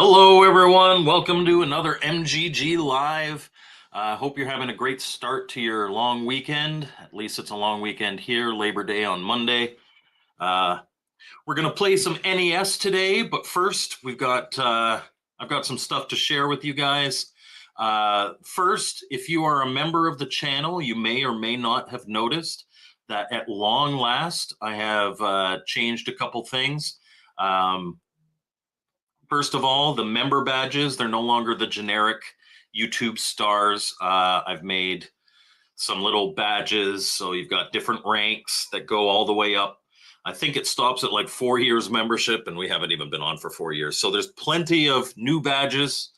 Hello, everyone. Welcome to another MGG Live. Hope you're having a great start to your long weekend. At least it's a long weekend here, Labor Day on Monday. We're going to play some NES today, but first I've got some stuff to share with you guys. First, if you are a member of the channel, you may or may not have noticed that at long last, I have changed a couple things. First of all, the member badges, they're no longer the generic YouTube stars. I've made some little badges, so you've got different ranks that go all the way up. I think it stops at like 4 years membership, and we haven't even been on for 4 years. So there's plenty of new badges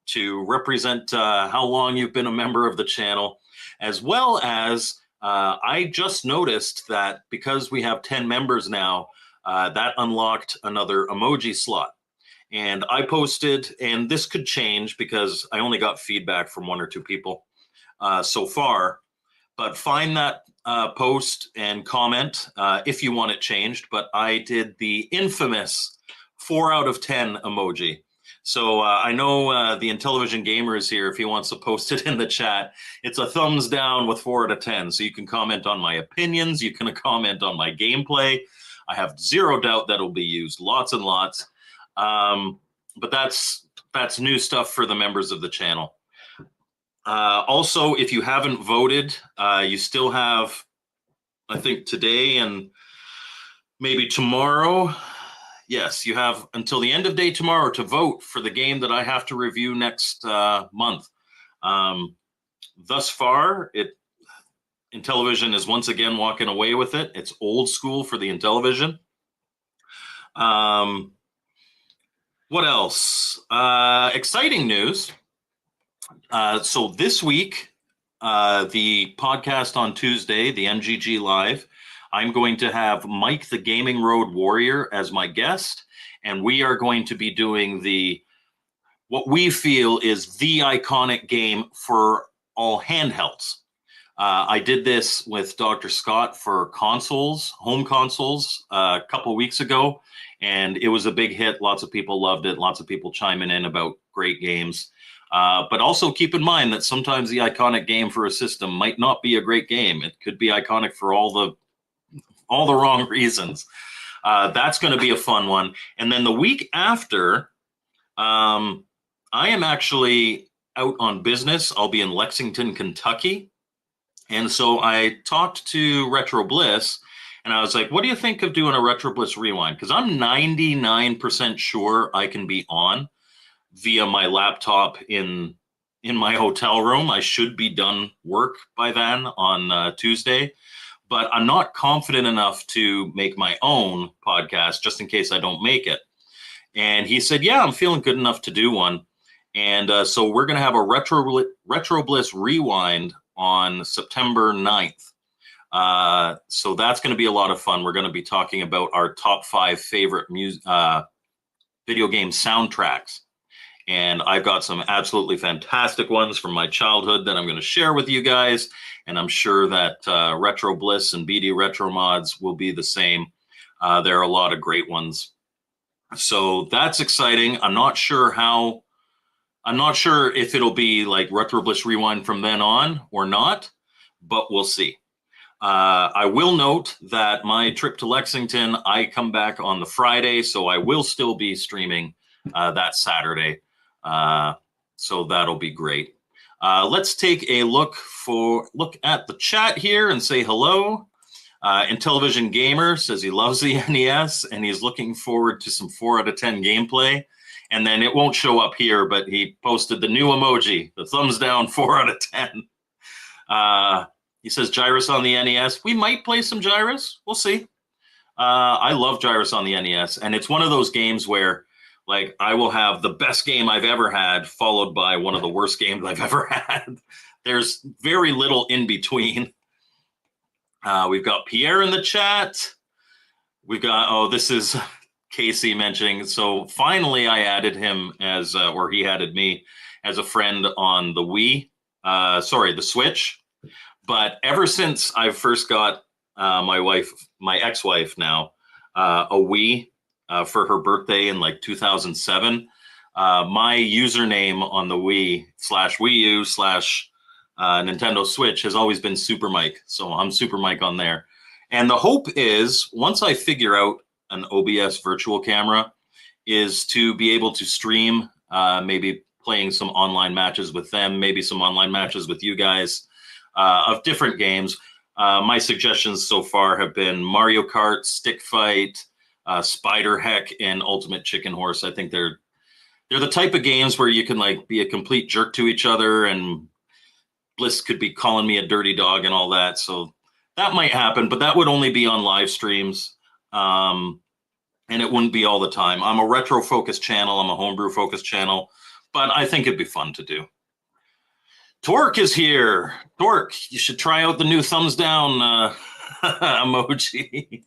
to represent how long you've been a member of the channel, as well as I just noticed that because we have 10 members now, that unlocked another emoji slot. And I posted, and this could change because I only got feedback from 1 or 2 people so far, but find that post and comment if you want it changed. But I did the infamous 4 out of 10 emoji. So I know the Intellivision Gamer is here if he wants to post it in the chat. It's a thumbs down with 4 out of 10. So you can comment on my opinions. You can comment on my gameplay. I have zero doubt that it'll be used, lots and lots. But that's new stuff for the members of the channel. Also, if you haven't voted, you still have, I think, today and maybe tomorrow. Yes, you have until the end of day tomorrow to vote for the game that I have to review next month. Thus far, Intellivision is once again walking away with it. It's old school for the Intellivision. What else? Exciting news. So this week, the podcast on Tuesday, the MGG Live, I'm going to have Mike the Gaming Road Warrior as my guest, and we are going to be doing what we feel is the iconic game for all handhelds. I did this with Dr. Scott for home consoles, a couple weeks ago, and it was a big hit. Lots of people loved it. Lots of people chiming in about great games. But also keep in mind that sometimes the iconic game for a system might not be a great game. It could be iconic for all the wrong reasons. That's going to be a fun one. And then the week after, I am actually out on business. I'll be in Lexington, Kentucky. And so I talked to Retro Bliss, and I was like, what do you think of doing a Retro Bliss rewind? Because I'm 99% sure I can be on via my laptop in my hotel room. I should be done work by then on Tuesday, but I'm not confident enough to make my own podcast just in case I don't make it. And he said, yeah, I'm feeling good enough to do one. And so we're going to have a Retro Bliss rewind on September 9th. So that's going to be a lot of fun. We're going to be talking about our top 5 favorite video game soundtracks. And I've got some absolutely fantastic ones from my childhood that I'm going to share with you guys. And I'm sure that Retro Bliss and BD Retro Mods will be the same. There are a lot of great ones. So that's exciting. I'm not sure if it'll be like Retro Bliss Rewind from then on or not, but we'll see. I will note that my trip to Lexington, I come back on the Friday, so I will still be streaming that Saturday. So that'll be great. Let's take a look at the chat here and say hello. Intellivision Gamer says he loves the NES and he's looking forward to some 4 out of 10 gameplay. And then it won't show up here, but he posted the new emoji, the thumbs down 4 out of 10. He says Gyrus on the NES. We might play some Gyrus. We'll see. I love Gyrus on the NES. And it's one of those games where, like, I will have the best game I've ever had followed by one of the worst games I've ever had. There's very little in between. We've got Pierre in the chat. We've got, this is Casey mentioning. So finally I added him or he added me as a friend on the Wii. The Switch. But ever since I first got my ex-wife now, a Wii for her birthday in like 2007, my username on the Wii/Wii U/Nintendo Switch has always been Super Mike. So I'm Super Mike on there. And the hope is once I figure out an OBS virtual camera is to be able to stream, maybe playing some online matches with them, maybe some online matches with you guys of different games. My suggestions so far have been Mario Kart, Stick Fight, Spider Heck, and Ultimate Chicken Horse. I think they're the type of games where you can like be a complete jerk to each other, and Bliss could be calling me a dirty dog and all that. So that might happen, but that would only be on live streams. And it wouldn't be all the time. I'm a retro focused channel. I'm a homebrew focused channel, but I think it'd be fun to do. Torque is here. Torque, you should try out the new thumbs down emoji.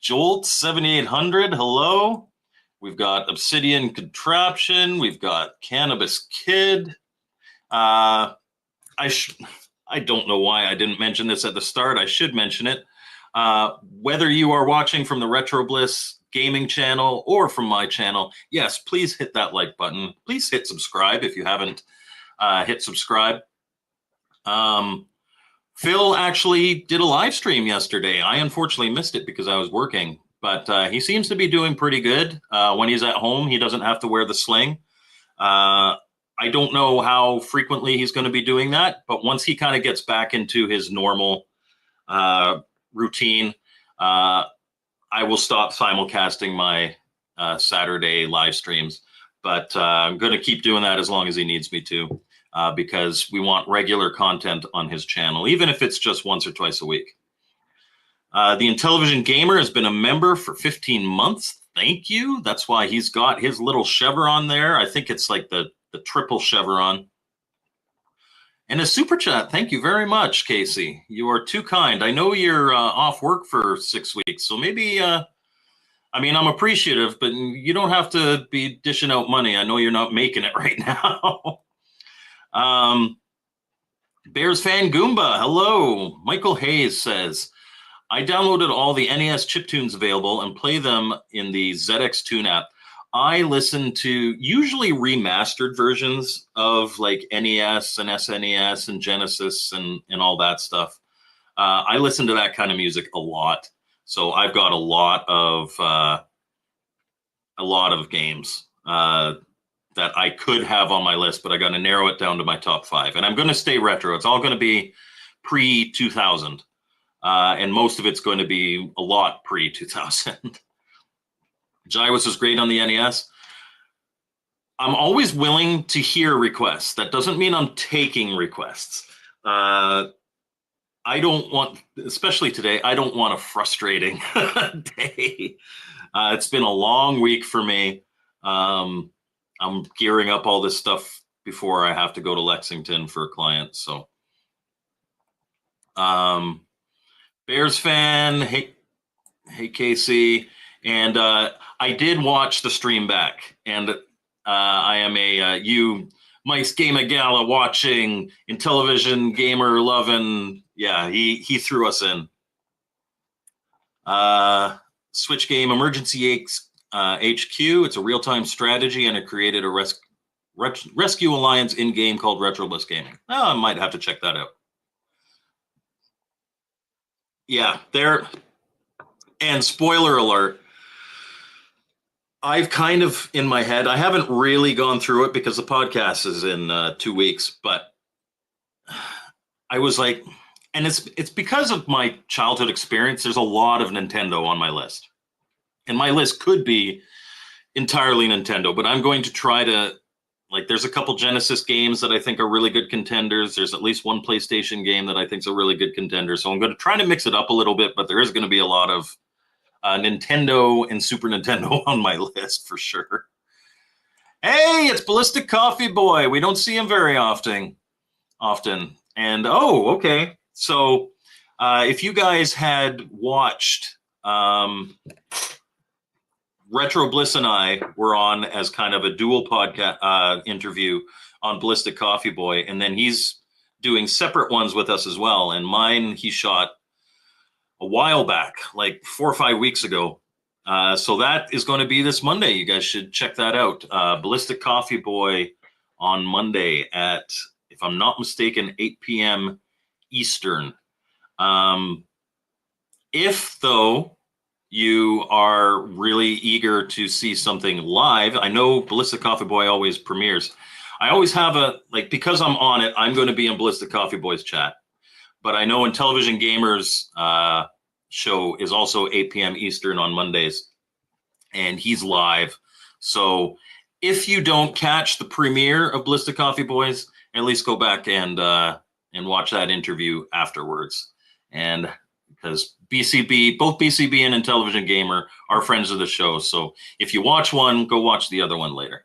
Jolt 7800, hello. We've got Obsidian Contraption. We've got Cannabis Kid. I don't know why I didn't mention this at the start. I should mention it. Whether you are watching from the Retro Bliss gaming channel or from my channel, yes, please hit that like button. Please hit subscribe if you haven't hit subscribe. Phil actually did a live stream yesterday. I unfortunately missed it because I was working, but he seems to be doing pretty good. When he's at home, he doesn't have to wear the sling. I don't know how frequently he's going to be doing that, but once he kind of gets back into his normal routine, I will stop simulcasting my Saturday live streams, but I'm going to keep doing that as long as he needs me to, because we want regular content on his channel, even if it's just once or twice a week. The Intellivision Gamer has been a member for 15 months. Thank you. That's why he's got his little chevron there. I think it's like the triple chevron. And a super chat. Thank you very much, Casey. You are too kind. I know you're off work for 6 weeks, so maybe, I mean, I'm appreciative, but you don't have to be dishing out money. I know you're not making it right now. Bears fan Goomba, hello. Michael Hayes says, I downloaded all the NES chiptunes available and play them in the ZX Tune app. I listen to usually remastered versions of like NES and SNES and Genesis and all that stuff. I listen to that kind of music a lot. So I've got a lot of games that I could have on my list, but I got to narrow it down to my top 5. And I'm going to stay retro. It's all going to be pre-2000. And most of it's going to be a lot pre-2000. Gyros is great on the NES. I'm always willing to hear requests. That doesn't mean I'm taking requests. I don't want, especially today, I don't want a frustrating day. It's been a long week for me. I'm gearing up all this stuff before I have to go to Lexington for a client. So, Bears fan, hey Casey. And I did watch the stream back, and I am a mikesgaminggala watching, Intellivision gamer loving. Yeah, he threw us in. Switch game Emergency HQ. It's a real-time strategy, and it created a rescue alliance in-game called Retro Bliss Gaming. Oh, I might have to check that out. Yeah, there. And spoiler alert, I've kind of in my head, I haven't really gone through it because the podcast is in 2 weeks, but I was like, and it's because of my childhood experience, there's a lot of Nintendo on my list. And my list could be entirely Nintendo, but I'm going to try to, like, there's a couple Genesis games that I think are really good contenders. There's at least one PlayStation game that I think is a really good contender. So I'm going to try to mix it up a little bit, but there is going to be a lot of Nintendo and Super Nintendo on my list for sure. Hey, it's Ballistic Coffee Boy. We don't see him very often. And oh, okay. So if you guys had watched Retro Bliss and I were on as kind of a dual podcast interview on Ballistic Coffee Boy, and then he's doing separate ones with us as well. And mine he shot a while back, like 4 or 5 weeks ago. So that is going to be this Monday. You guys should check that out. Ballistic Coffee Boy on Monday at, if I'm not mistaken, 8 p.m. Eastern. If, though, you are really eager to see something live, I know Ballistic Coffee Boy always premieres. I always have because I'm on it, I'm going to be in Ballistic Coffee Boy's chat. But I know in Television Gamers show is also 8 p.m. Eastern on Mondays, and he's live. So if you don't catch the premiere of Ballistic Coffee Boys, at least go back and watch that interview afterwards. And because both BCB and Intellivision Gamer are friends of the show. So if you watch one, go watch the other one later.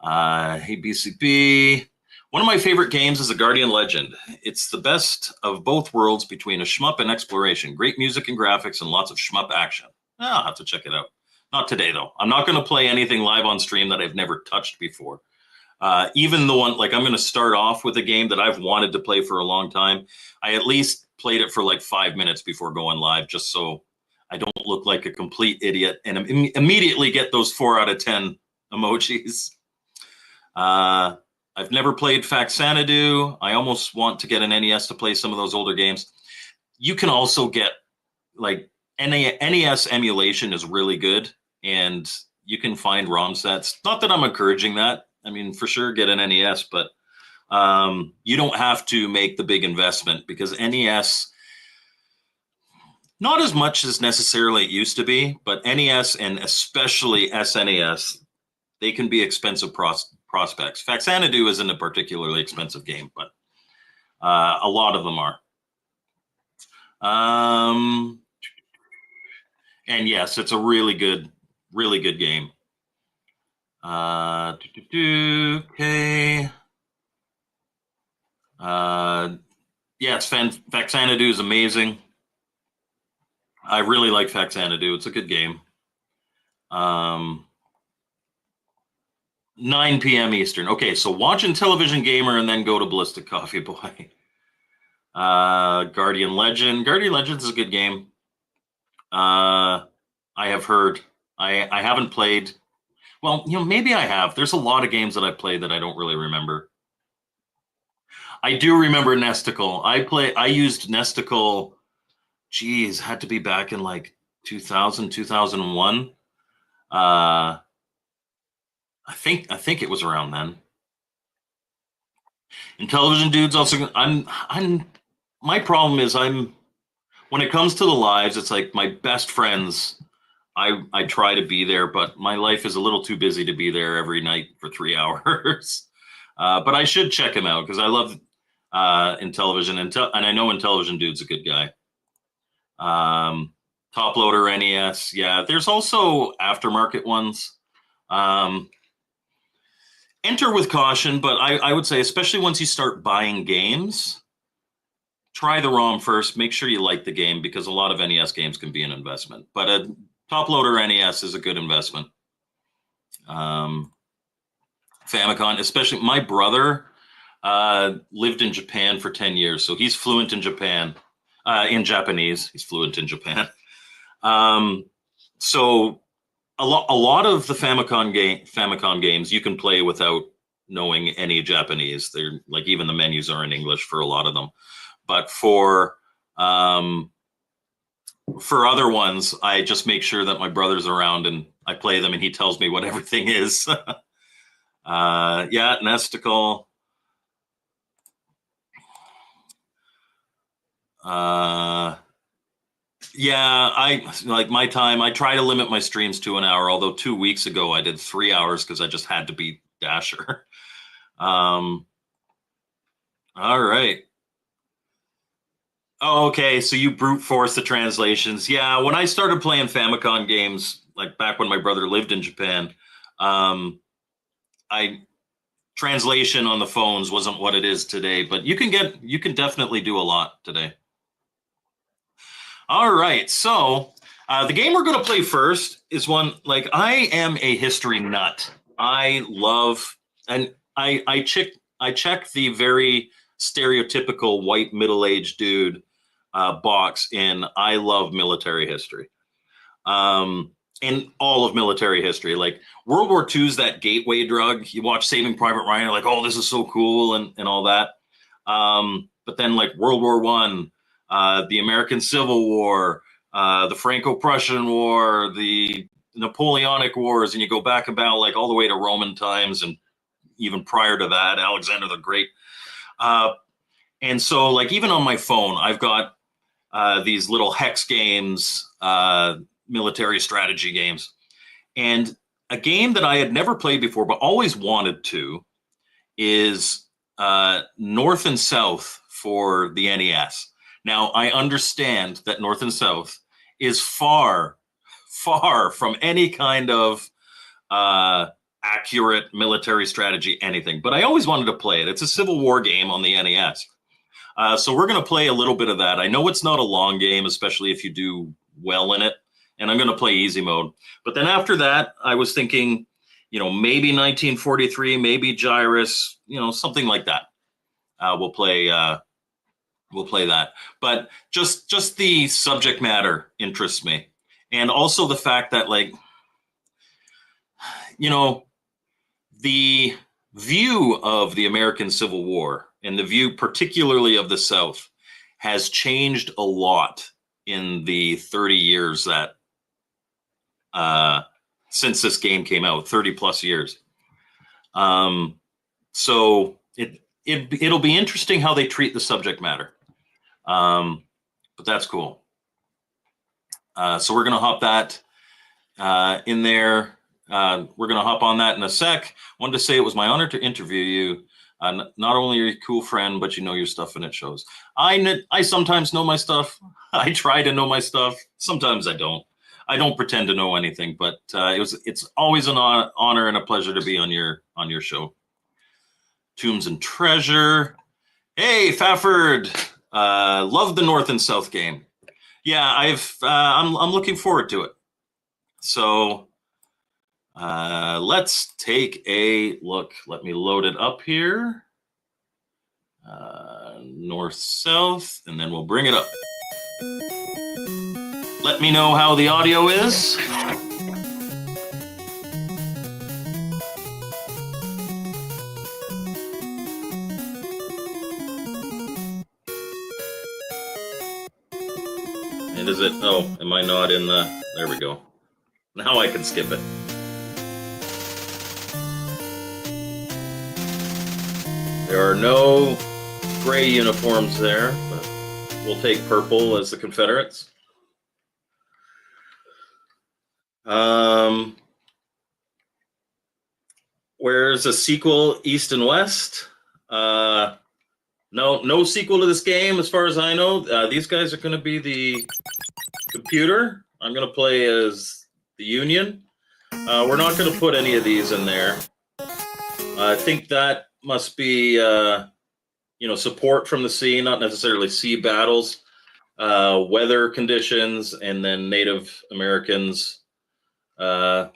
Hey, BCB. One of my favorite games is A Guardian Legend. It's the best of both worlds between a shmup and exploration. Great music and graphics and lots of shmup action. I'll have to check it out. Not today, though. I'm not going to play anything live on stream that I've never touched before. Even the one, I'm going to start off with a game that I've wanted to play for a long time. I at least played it for 5 minutes before going live, just so I don't look like a complete idiot and immediately get those 4 out of 10 emojis. I've never played Faxanadu. I almost want to get an NES to play some of those older games. You can also get NES emulation is really good, and you can find ROM sets. Not that I'm encouraging that. I mean, for sure, get an NES, but you don't have to make the big investment because NES, not as much as necessarily it used to be, but NES and especially SNES, they can be expensive prospects. Faxanadu isn't a particularly expensive game, but a lot of them are. And yes, it's a really good game. Okay. Yes, Faxanadu is amazing. I really like Faxanadu. It's a good game. 9 p.m. Eastern. Okay, so watch Intellivision Gamer and then go to Ballistic Coffee Boy. Guardian Legend. Guardian Legend is a good game. I have heard. I haven't played. Well, maybe I have. There's a lot of games that I played that I don't really remember. I do remember Nesticle. I used Nesticle. Geez, had to be back in 2000, 2001. I think it was around then. Intellivision Dudes also. My problem is when it comes to the lives, it's my best friends. I try to be there, but my life is a little too busy to be there every night for 3 hours. But I should check him out because I love Intellivision, and I know Intellivision Dude's a good guy. Top Loader NES, yeah. There's also aftermarket ones. Enter with caution, but I would say, especially once you start buying games, try the ROM first. Make sure you like the game because a lot of NES games can be an investment. But a Top Loader NES is a good investment. Famicom, especially my brother lived in Japan for 10 years, so he's fluent in Japanese. He's fluent in Japan. So a lot of the Famicom games you can play without knowing any Japanese. They're even the menus are in English for a lot of them. But for other ones, I just make sure that my brother's around and I play them and he tells me what everything is. Yeah, Nesticle. Yeah, I my time. I try to limit my streams to an hour. Although 2 weeks ago I did 3 hours because I just had to beat Dasher. All right. Oh, okay. So you brute force the translations. Yeah, when I started playing Famicom games, back when my brother lived in Japan, translation on the phones wasn't what it is today. But you can definitely do a lot today. All right, so the game we're going to play first is one I am a history nut. I love, and I check the very stereotypical white middle-aged dude box in I love military history. in all of military history. Like World War II is that gateway drug. You watch Saving Private Ryan, you're like, oh, this is so cool and all that. But then like World War One, the American Civil War, the Franco-Prussian War, the Napoleonic Wars, and you go back about like all the way to Roman times and even prior to that, Alexander the Great. And so like even on my phone, I've got these little hex games, military strategy games. And a game that I had never played before, but always wanted to, is North and South for the NES. Now, I understand that North and South is far, far from any kind of accurate military strategy, anything, but I always wanted to play it. It's a Civil War game on the NES. So we're going to play a little bit of that. I know it's not a long game, especially if you do well in it, and I'm going to play easy mode. But then after that, I was thinking, maybe 1943, maybe Gyrus, something like that. We'll play that. But just the subject matter interests me, and also the fact that the view of the American Civil War and the view particularly of the South has changed a lot in the 30 years that since this game came out, 30 plus years. So it'll be interesting how they treat the subject matter. But that's cool. So we're going to hop that in there. We're going to hop on that in a sec. Wanted to say it was my honor to interview you. Not only are you a cool friend, but you know your stuff and it shows. I sometimes know my stuff. I try to know my stuff. Sometimes I don't. I don't pretend to know anything, but it's always an honor and a pleasure to be on your show. Tombs and Treasure. Hey, Fafford. Love the North and South game. Yeah, I'm looking forward to it. So let's take a look. Let me load it up here. North, South, and then we'll bring it up. Let me know how the audio is. And is it, am I not in the, there we go. Now I can skip it. There are no gray uniforms there, but we'll take purple as the Confederates. Where's a sequel, East and West? No sequel to this game as far as I know. These guys are going to be the computer. I'm going to play as the Union. We're not going to put any of these in there. I think that must be, support from the sea, not necessarily sea battles, weather conditions, and then Native Americans. But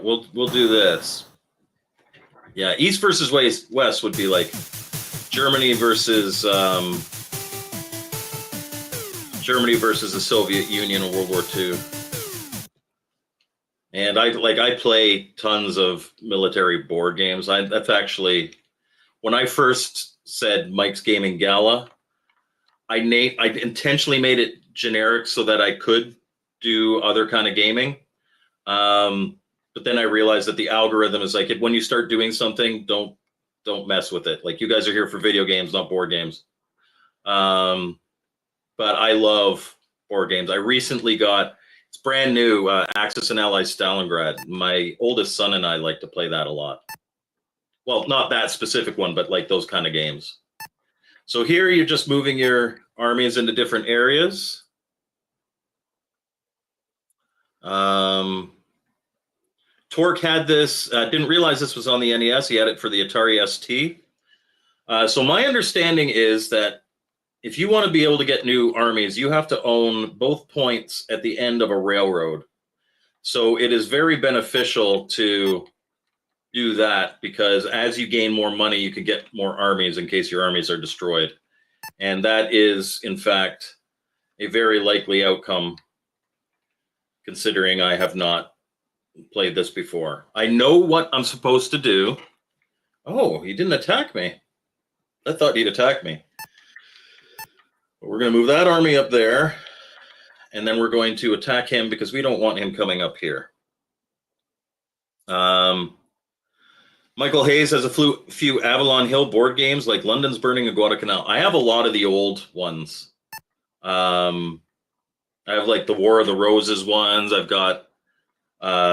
we'll do this. Yeah, East versus West would be like Germany versus the Soviet Union in World War II. And I play tons of military board games. That's actually when I first said Mike's Gaming Gala, I intentionally made it generic so that I could do other kind of gaming. But then I realized that the algorithm is like, when you start doing something, don't mess with it. Like, you guys are here for video games, not board games. But I love board games. I recently got, it's brand new, Axis and Allies Stalingrad. My oldest son and I like to play that a lot. Well, not that specific one, but like those kind of games. So here you're just moving your armies into different areas. Torque had this, didn't realize this was on the NES. He had it for the Atari ST. So my understanding is that if you want to be able to get new armies, you have to own both points at the end of a railroad. So it is very beneficial to do that, because as you gain more money, you can get more armies in case your armies are destroyed. And that is, in fact, a very likely outcome, considering I have not played this before. I know what I'm supposed to do. Oh, he didn't attack me. I thought he'd attack me. But we're going to move that army up there, and then we're going to attack him because we don't want him coming up here. Michael Hayes has a few Avalon Hill board games like London's Burning and Guadalcanal. I have a lot of the old ones. I have like the War of the Roses ones. I've got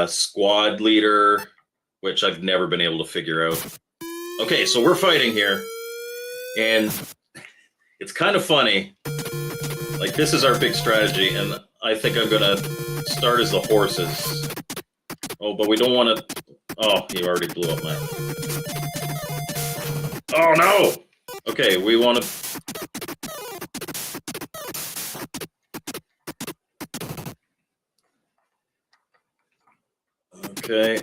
Squad Leader, which I've never been able to figure out. Okay, so we're fighting here, and it's kind of funny. Like, this is our big strategy, and I think I'm gonna start as the horses. Oh, but we don't want to. Oh, he already blew up my. Oh no! Okay, we want to. Okay.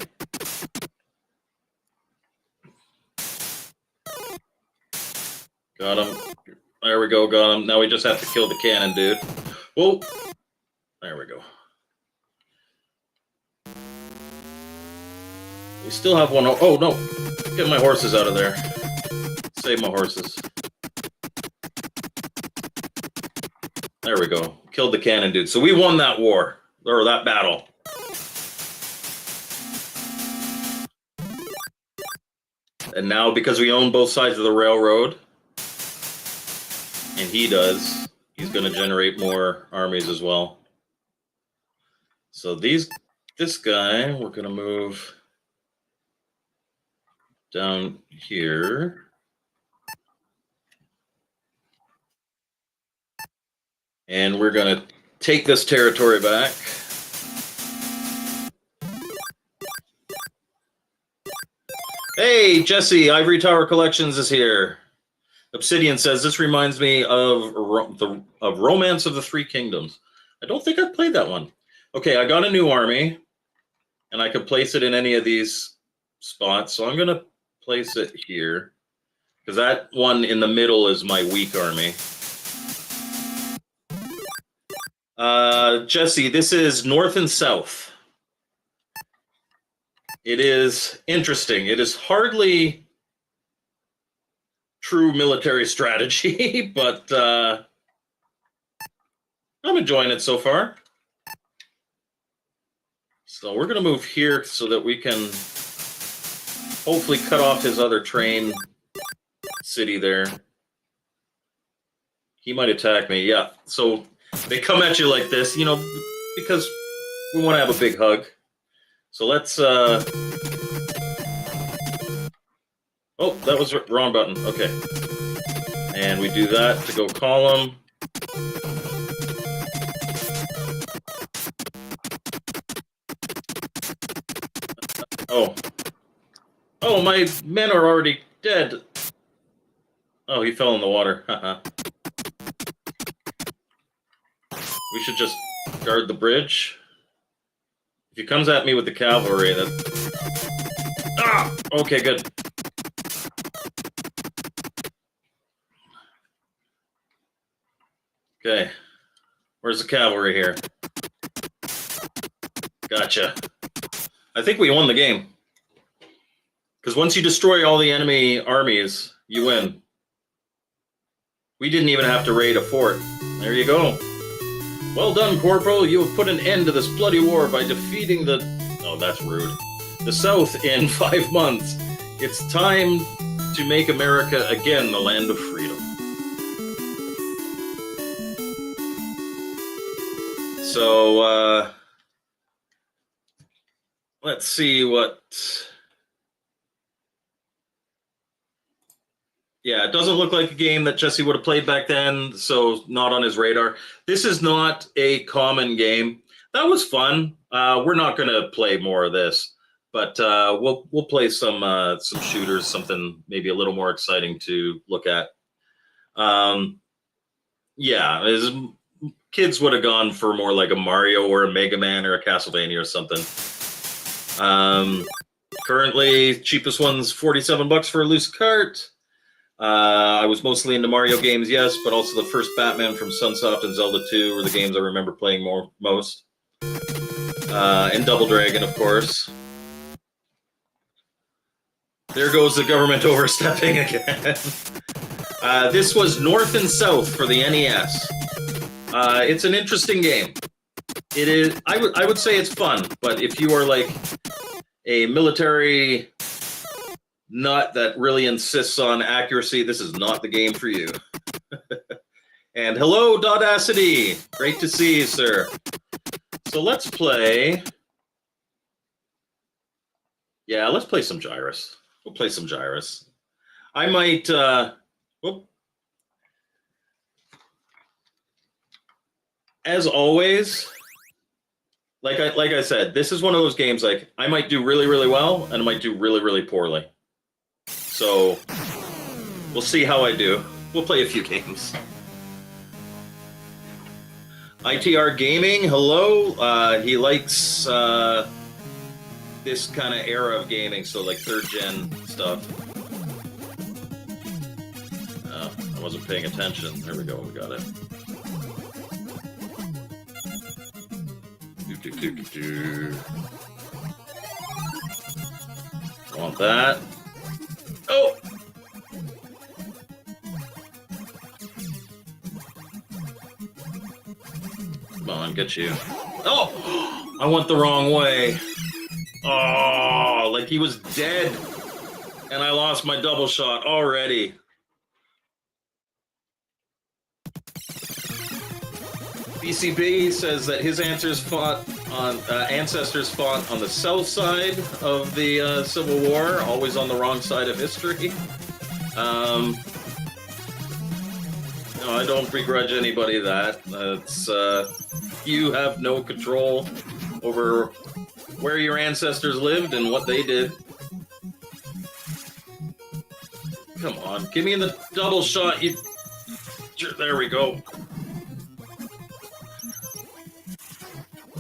Got him. There we go, got him. Now we just have to kill the cannon, dude. Whoa. There we go. We still have one. Oh, no. Get my horses out of there. Save my horses. There we go. Killed the cannon, dude. So we won that war. Or that battle. And now, because we own both sides of the railroad, and he does, he's going to generate more armies as well. So this guy, we're going to move down here. And we're going to take this territory back. Hey, Jesse, Ivory Tower Collections is here. Obsidian says, this reminds me of Romance of the Three Kingdoms. I don't think I've played that one. Okay, I got a new army, and I could place it in any of these spots. So I'm going to place it here, because that one in the middle is my weak army. Jesse, this is north and south. It is interesting. It is hardly true military strategy, but I'm enjoying it so far. So we're going to move here so that we can hopefully cut off his other train city there. He might attack me, yeah. So they come at you like this, you know, because we want to have a big hug. So let's, oh, that was the wrong button. Okay. And we do that to go column. Oh. Oh, my men are already dead. Oh, he fell in the water. We should just guard the bridge. If he comes at me with the cavalry, that... Ah! Okay, good. Okay. Where's the cavalry here? Gotcha. I think we won the game. Because once you destroy all the enemy armies, you win. We didn't even have to raid a fort. There you go. Well done, Corporal. You have put an end to this bloody war by defeating the... Oh, that's rude. The South in 5 months. It's time to make America again the land of freedom. So, let's see what... Yeah, it doesn't look like a game that Jesse would have played back then, so not on his radar. This is not a common game. That was fun. We're not going to play more of this, but we'll play some shooters, something maybe a little more exciting to look at. Yeah, kids would have gone for more like a Mario or a Mega Man or a Castlevania or something. Currently, cheapest one's $47 for a loose cart. I was mostly into Mario games, yes, but also the first Batman from Sunsoft and Zelda 2 were the games I remember playing most. And Double Dragon, of course. There goes the government overstepping again. This was North and South for the NES. It's an interesting game. It is. I would say it's fun, but if you are like a military nut that really insists on accuracy, this is not the game for you. And hello, Dodacity. Great to see you, sir. So let's play. Yeah, let's play some Gyrus. We'll play some Gyrus. I might. As always, like I said, this is one of those games. Like I might do really, really well, and I might do really, really poorly. So we'll see how I do. We'll play a few games. ITR Gaming, hello. He likes this kind of era of gaming, so like third gen stuff. I wasn't paying attention. There we go. We got it. Want that? Oh! Come on, get you. Oh! I went the wrong way. Oh, like he was dead. And I lost my double shot already. BCB says that his ancestors fought on the south side of the Civil War, always on the wrong side of history. No, I don't begrudge anybody that. It's you have no control over where your ancestors lived and what they did. Come on, give me the double shot. There we go.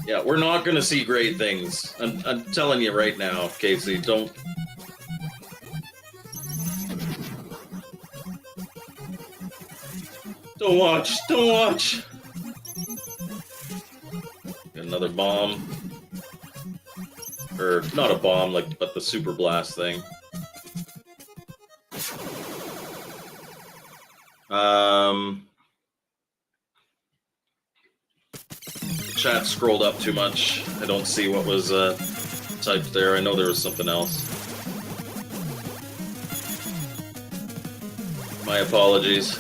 Yeah, we're not going to see great things. I'm telling you right now, Casey, don't. Don't watch. Got another bomb. Or, not a bomb, but the super blast thing. Chat scrolled up too much. I don't see what was typed there. I know there was something else. My apologies.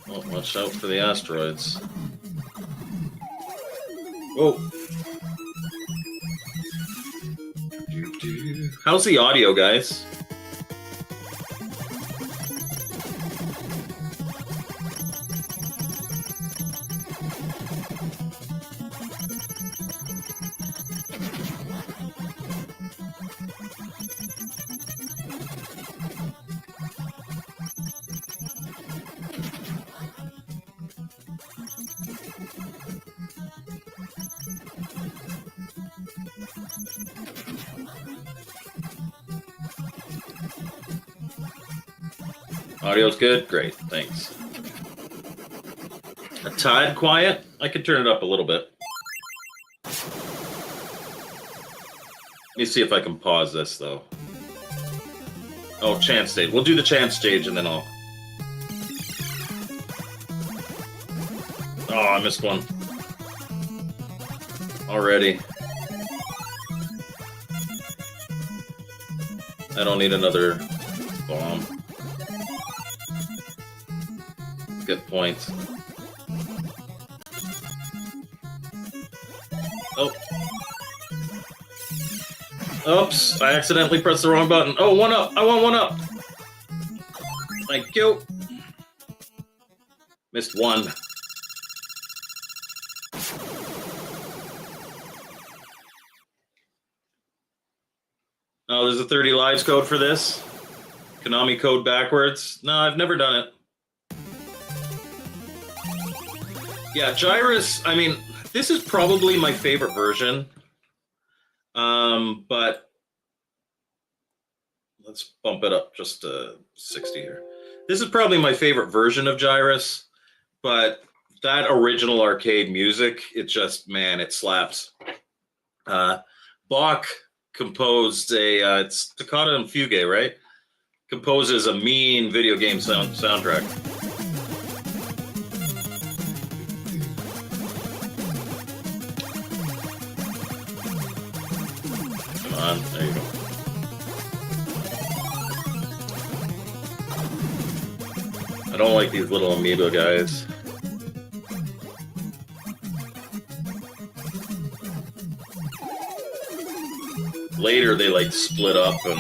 Oh, watch out for the asteroids. Whoa. How's the audio, guys? Audio's good? Great, thanks. A tad quiet? I could turn it up a little bit. Let me see if I can pause this, though. Oh, chance stage. We'll do the chance stage, and then I'll... Oh, I missed one. Already. I don't need another bomb. Good point. Oh. Oops, I accidentally pressed the wrong button. Oh, one up. I want one up. Thank you. Missed one. Oh, there's a 30 lives code for this? Konami code backwards? No, I've never done it. Yeah, Gyrus, I mean, This is probably my favorite version. But let's bump it up just to 60 here. This is probably my favorite version of Gyrus, but that original arcade music, it just, man, it slaps. Bach composed it's Toccata and Fugue, right? Composes a mean video game soundtrack. Come on, there you go. I don't like these little amiibo guys. Later, they like split up and...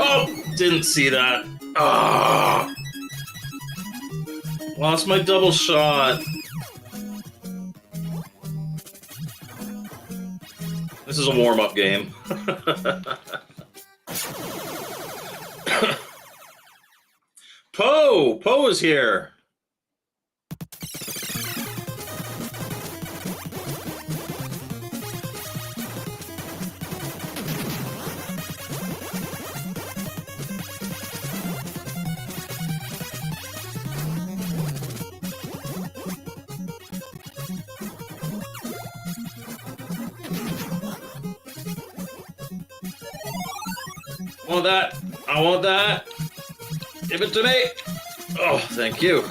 Oh! Didn't see that. Ah! Lost my double shot. This is a warm-up game. Poe is here. I want that. I want that. Give it to me. Oh, thank you.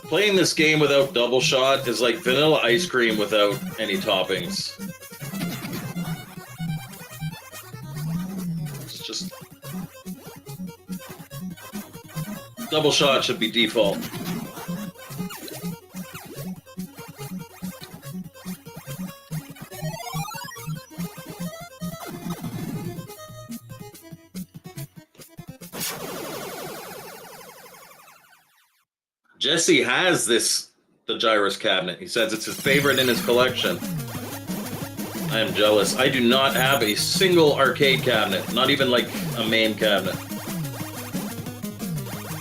Playing this game without double shot is like vanilla ice cream without any toppings. It's just... double shot should be default. Jesse has the Gyrus cabinet. He says it's his favorite in his collection. I am jealous. I do not have a single arcade cabinet, not even like a main cabinet.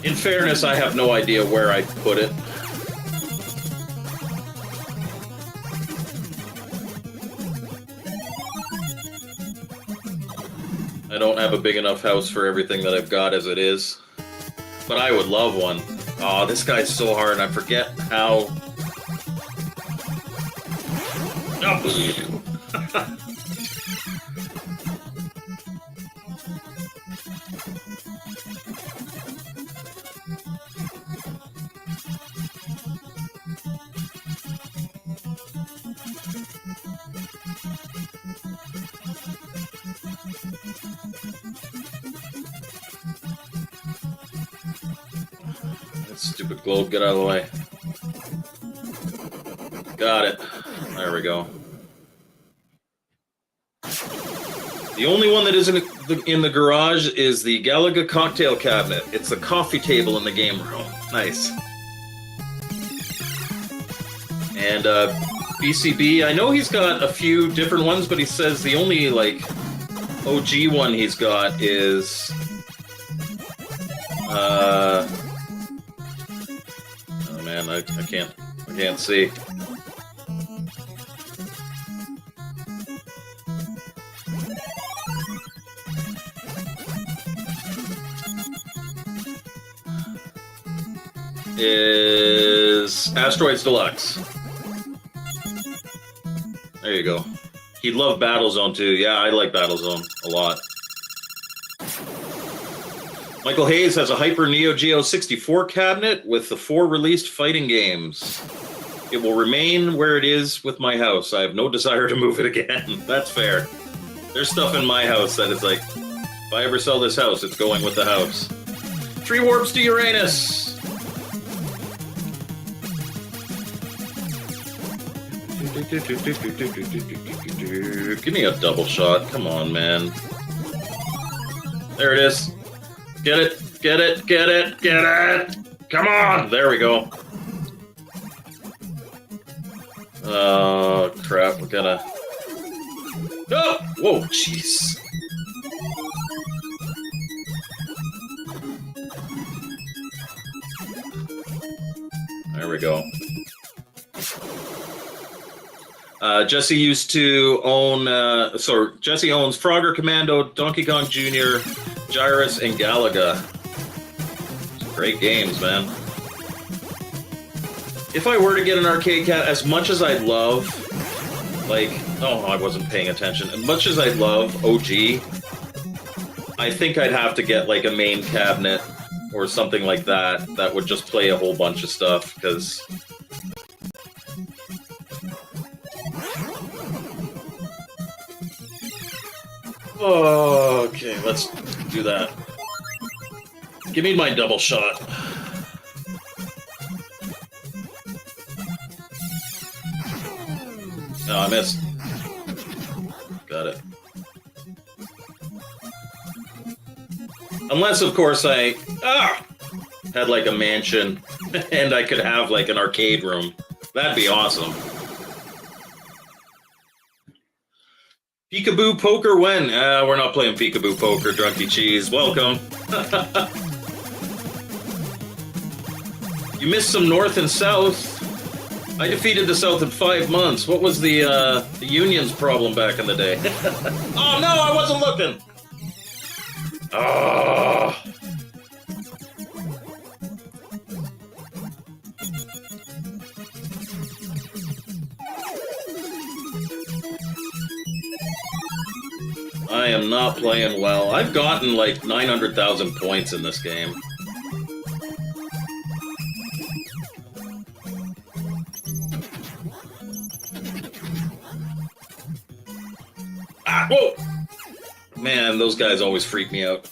In fairness, I have no idea where I put it. I don't have a big enough house for everything that I've got as it is. But I would love one. Oh, this guy's so hard, I forget how... Oh. Stupid globe, get out of the way. Got it. There we go. The only one that isn't in the garage is the Galaga cocktail cabinet. It's the coffee table in the game room. Nice. And BCB, I know he's got a few different ones, but he says the only like OG one he's got is oh man, I can't see. Is Asteroids Deluxe. There you go. He'd love Battlezone too. Yeah, I like Battlezone a lot. Michael Hayes has a Hyper Neo Geo 64 cabinet with the 4 released fighting games. It will remain where it is with my house. I have no desire to move it again. That's fair. There's stuff in my house that is like, if I ever sell this house, it's going with the house. 3 warps to Uranus. Give me a double shot. Come on, man. There it is. Get it. Get it. Get it. Get it. Come on. There we go. Oh, crap. We're gonna... Oh! Whoa, jeez. go. Jesse used to own, Jesse owns Frogger Commando, Donkey Kong Jr., Gyrus, and Galaga. Great games, man. If I were to get an arcade cabinet, as much as I'd love, I wasn't paying attention. As much as I'd love OG, I think I'd have to get like a main cabinet or something like that would just play a whole bunch of stuff, because... Oh, okay, let's do that. Give me my double shot. No, I missed. Got it. Unless, of course, I had like a mansion and I could have like an arcade room. That'd be awesome. Peekaboo Poker when? We're not playing Peekaboo Poker, Drunky Cheese. Welcome. You missed some North and South. I defeated the South in 5 months. What was the Union's problem back in the day? Oh no, I wasn't looking! Oh. I am not playing well. I've gotten like 900,000 points in this game. Ah, whoa! Man, those guys always freak me out.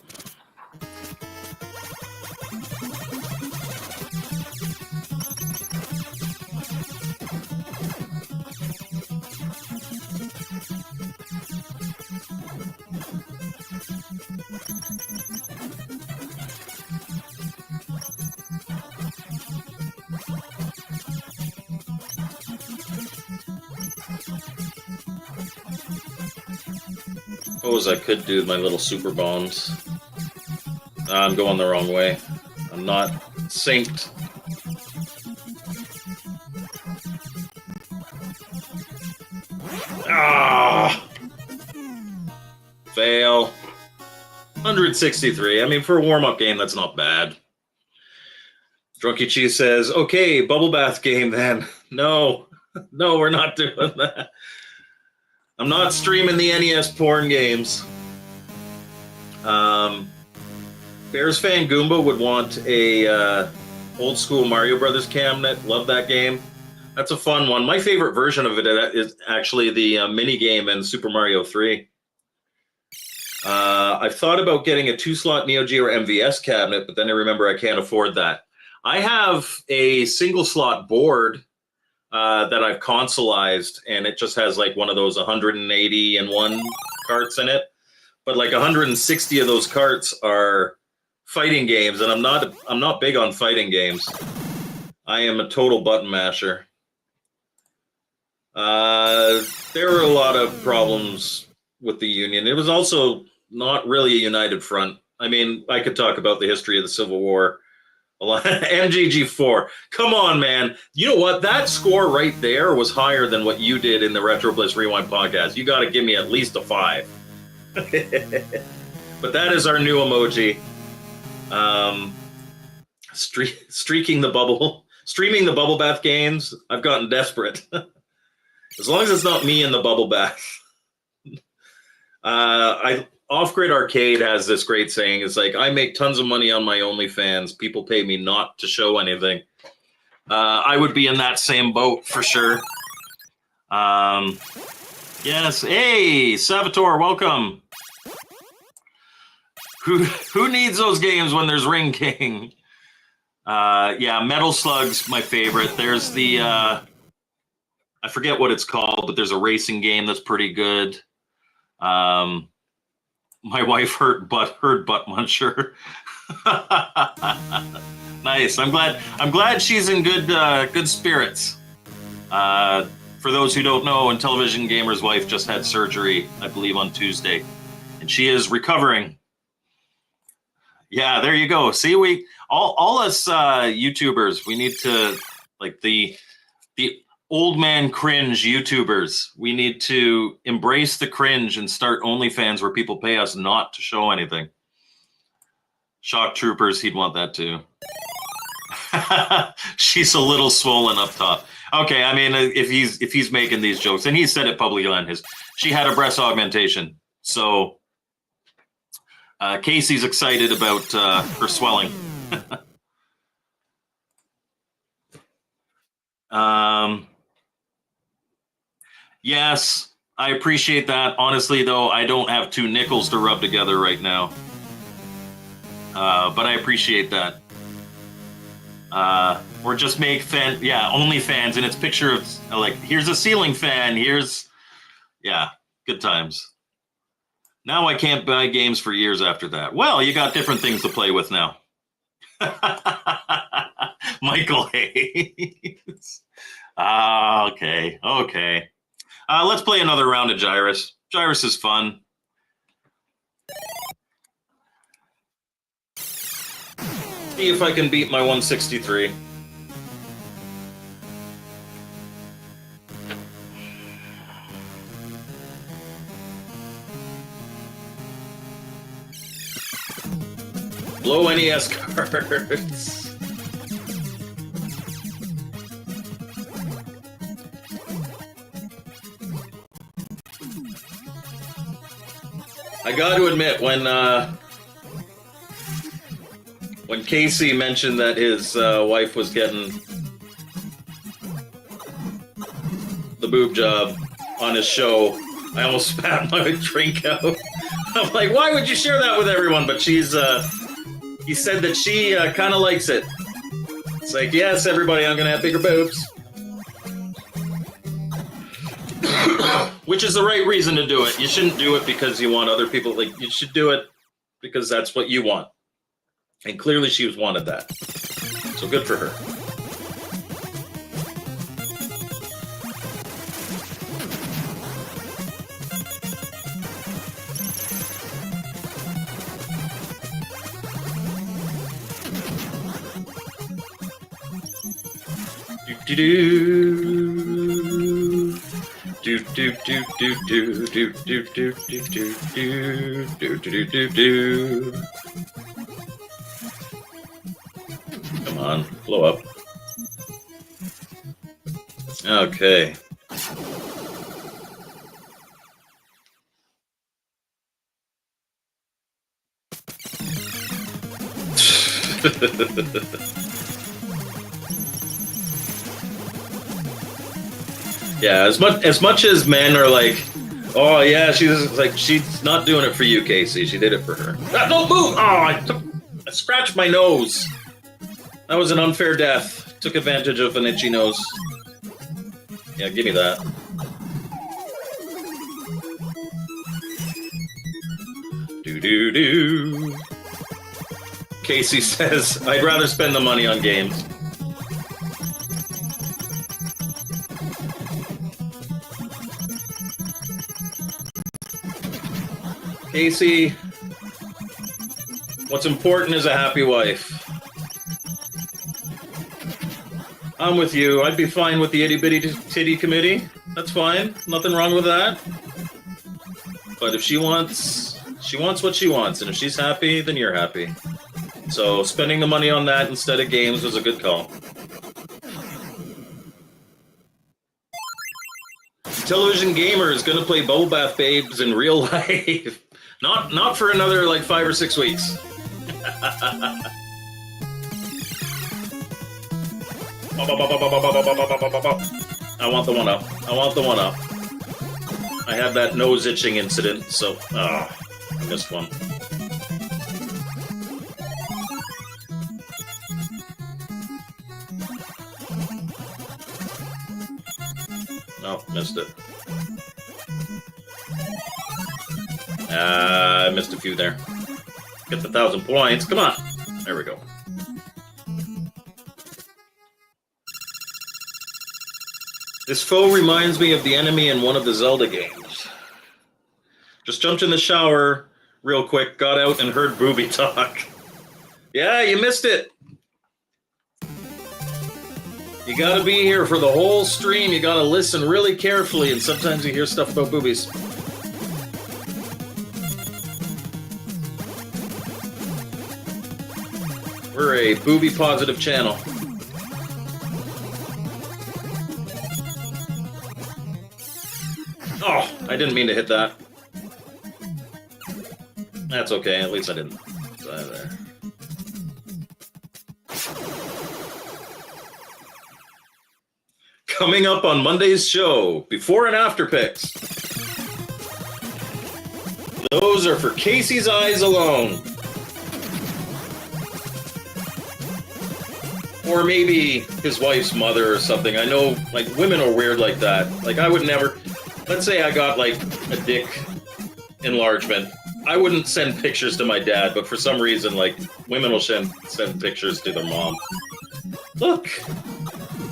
Suppose I could do my little super bombs. I'm going the wrong way. I'm not synced. Ah! Fail. 163. I mean, for a warm-up game, that's not bad. Drunky Cheese says, okay, bubble bath game then. No. No, we're not doing that. I'm not streaming the NES porn games. Bears Fan Goomba would want a old school Mario Brothers cabinet. Love that game. That's a fun one. My favorite version of it is actually the mini game in Super Mario 3. I've thought about getting a 2-slot Neo Geo or MVS cabinet, but then I remember I can't afford that. I have a single slot board that I've consoleized, and it just has like one of those 181 carts in it. But like 160 of those carts are fighting games, and I'm not big on fighting games. I am a total button masher. There were a lot of problems with the Union. It was also not really a united front. I mean, I could talk about the history of the Civil War. MGG4. Come on, man. You know what? That score right there was higher than what you did in the Retro Bliss Rewind podcast. You got to give me at least a 5. But that is our new emoji. Streaking the bubble. Streaming the bubble bath games. I've gotten desperate. As long as it's not me in the bubble bath. Off-Grid Arcade has this great saying. It's like, I make tons of money on my OnlyFans. People pay me not to show anything. I would be in that same boat for sure. Yes. Hey, Salvatore, welcome. Who needs those games when there's Ring King? Yeah, Metal Slug's my favorite. There's the, I forget what it's called, but there's a racing game that's pretty good. My wife heard butt muncher. Nice. I'm glad she's in good spirits. For those who don't know, Intellivision Gamer's wife just had surgery, I believe, on Tuesday, and she is recovering. Yeah, there you go. See, we all us YouTubers, we need to Like the old man cringe YouTubers. We need to embrace the cringe and start OnlyFans where people pay us not to show anything. Shock Troopers, he'd want that too. She's a little swollen up top. Okay, I mean, if he's making these jokes, and he said it publicly on his, she had a breast augmentation. So Casey's excited about her swelling. Yes, I appreciate that. Honestly, though, I don't have two nickels to rub together right now. But I appreciate that. Or just make OnlyFans, and it's picture of like, here's a ceiling fan, good times. Now I can't buy games for years after that. Well, you got different things to play with now. Michael Hayes. Okay. Let's play another round of Gyrus. Gyrus is fun. See if I can beat my 163. Blow NES cards. I got to admit, when Casey mentioned that his wife was getting the boob job on his show, I almost spat my drink out. I'm like, why would you share that with everyone? But he said that she kind of likes it. It's like, yes, everybody, I'm going to have bigger boobs. Which is the right reason to do it. You shouldn't do it because you want other people. Like, you should do it because that's what you want. And clearly she wanted that. So good for her. Come on, blow up. Okay. Yeah, as much as men are like, oh yeah, she's not doing it for you, Casey. She did it for her. Don't move! Oh, I scratched my nose. That was an unfair death. Took advantage of an itchy nose. Yeah, give me that. Do. Casey says, I'd rather spend the money on games. Casey, what's important is a happy wife. I'm with you. I'd be fine with the itty-bitty titty committee. That's fine. Nothing wrong with that. But if she wants what she wants. And if she's happy, then you're happy. So spending the money on that instead of games was a good call. Television gamer is going to play Bubble Bath Babes in real life. Not for another like 5 or 6 weeks. I want the 1-up. I want the 1-up. I had that nose itching incident, so I missed one. No, missed it. I missed a few there. Get the 1,000 points. Come on. There we go. This foe reminds me of the enemy in one of the Zelda games. Just jumped in the shower real quick, got out and heard booby talk. Yeah, you missed it. You gotta be here for the whole stream. You gotta listen really carefully, and sometimes you hear stuff about boobies. We're a booby positive channel. Oh, I didn't mean to hit that. That's okay, at least I didn't die there. Coming up on Monday's show, before and after pics. Those are for Casey's eyes alone. Or maybe his wife's mother or something. I know, like, women are weird like that. Like, I would never... Let's say I got, like, a dick enlargement. I wouldn't send pictures to my dad, but for some reason, like, women will send pictures to their mom. Look!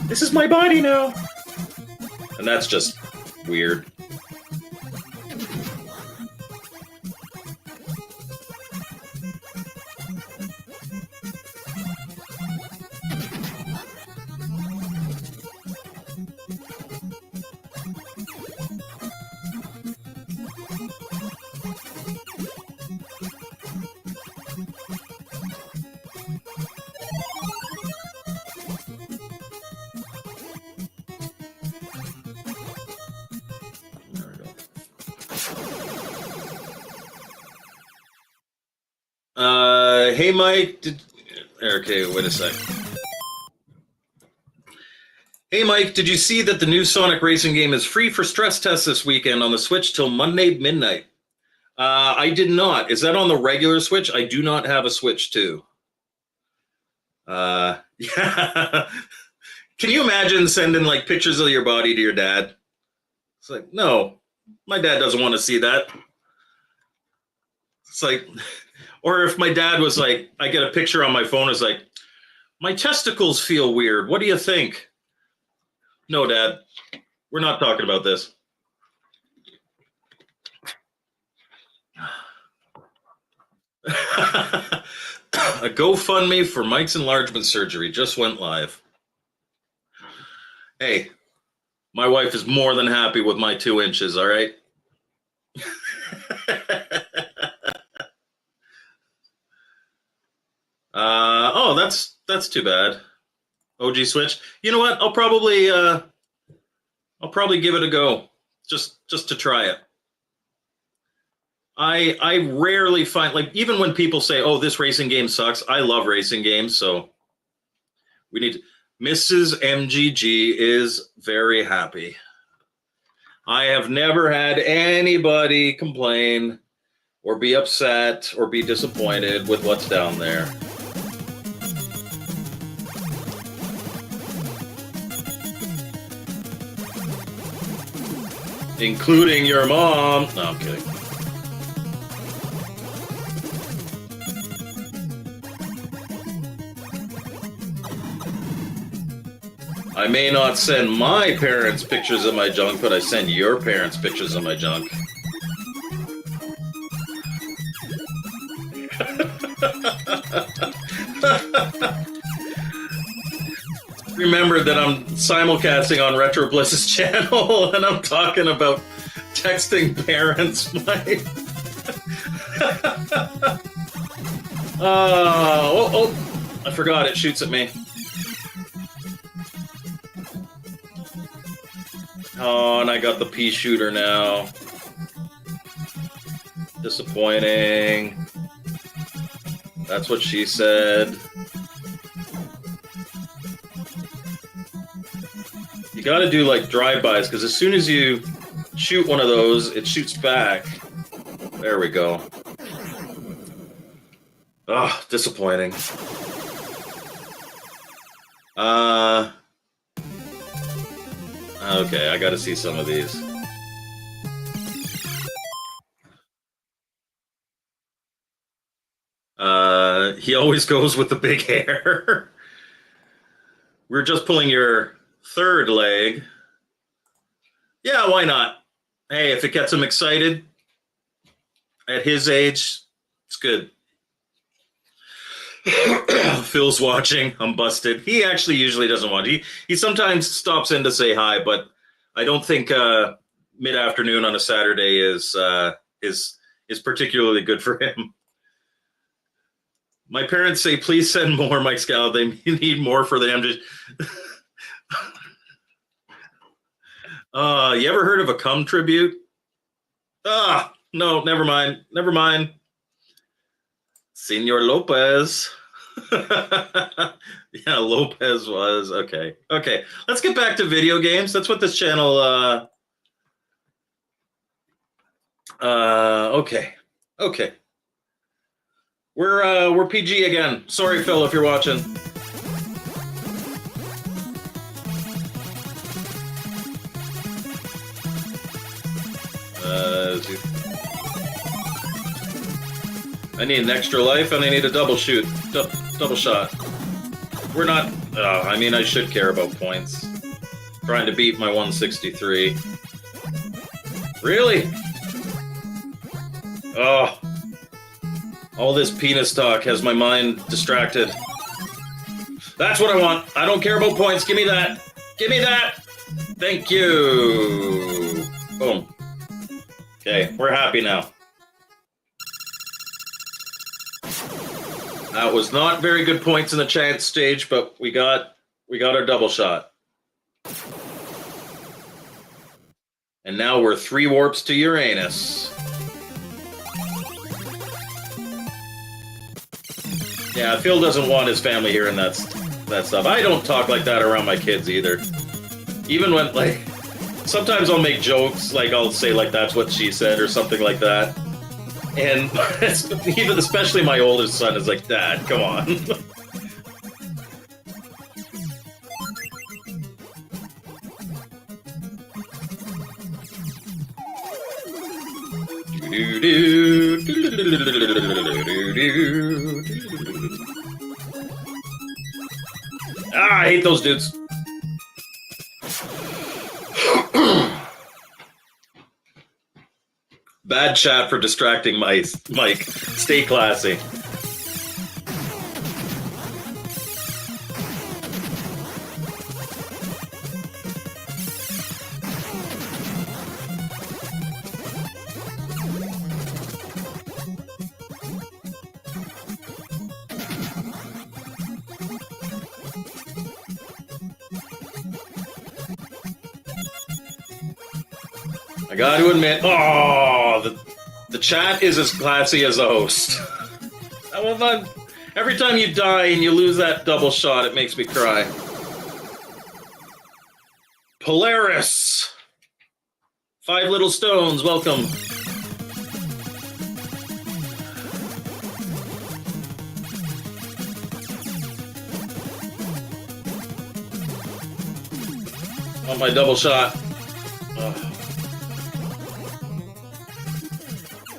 This is my body now! And that's just weird. Hey, Mike. Okay, wait a sec. Hey, Mike, did you see that the new Sonic racing game is free for stress tests this weekend on the Switch till Monday midnight? I did not. Is that on the regular Switch? I do not have a Switch 2. Yeah. Can you imagine sending, like, pictures of your body to your dad? It's like, no, my dad doesn't want to see that. It's like... Or if my dad was like, I get a picture on my phone, it's like, my testicles feel weird. What do you think? No, Dad, we're not talking about this. A GoFundMe for Mike's enlargement surgery just went live. Hey, my wife is more than happy with my 2 inches, all right? Oh, that's too bad. OG Switch. You know what? I'll probably give it a go, just to try it. I rarely find, like, even when people say, "Oh, this racing game sucks," I love racing games, so we need to, Mrs. MGG is very happy. I have never had anybody complain or be upset or be disappointed with what's down there. Including your mom. No, I'm kidding. I may not send my parents pictures of my junk, but I send your parents pictures of my junk. Remember that I'm simulcasting on Retro Bliss's channel, and I'm talking about texting parents. Oh, I forgot, it shoots at me. Oh, and I got the pea shooter now. Disappointing. That's what she said. You gotta do, like, drive-bys, because as soon as you shoot one of those, it shoots back. There we go. Oh, disappointing. Okay, I gotta see some of these. He always goes with the big hair. We're just pulling your third leg. Yeah, why not? Hey, if it gets him excited at his age, it's good. Phil's watching. I'm busted. He actually usually doesn't watch. He sometimes stops in to say hi, but I don't think mid-afternoon on a Saturday is particularly good for him. My parents say, please send more, Mike Scala. They need more for them. You ever heard of a cum tribute? No, never mind. Never mind. Senor Lopez. Yeah, Lopez was. Okay. Let's get back to video games. That's what this channel... Okay. We're PG again. Sorry, Phil, if you're watching. I need an extra life, and I need a double shot. We're not... I mean, I should care about points. Trying to beat my 163. Really? Oh. All this penis talk has my mind distracted. That's what I want. I don't care about points. Give me that. Give me that. Thank you. Boom. Okay, we're happy now. That was not very good points in the chance stage, but we got our double shot. And now we're 3 warps to Uranus. Yeah, Phil doesn't want his family hearing that stuff. I don't talk like that around my kids either. Even when, like, sometimes I'll make jokes, like I'll say, like, that's what she said or something like that. And even especially my oldest son is like, Dad, come on. I hate those dudes. Bad chat for distracting Mike. Stay classy. I got to admit, the chat is as classy as the host. Every time you die and you lose that double shot, it makes me cry. Polaris! 5 little stones, welcome. Want my double shot.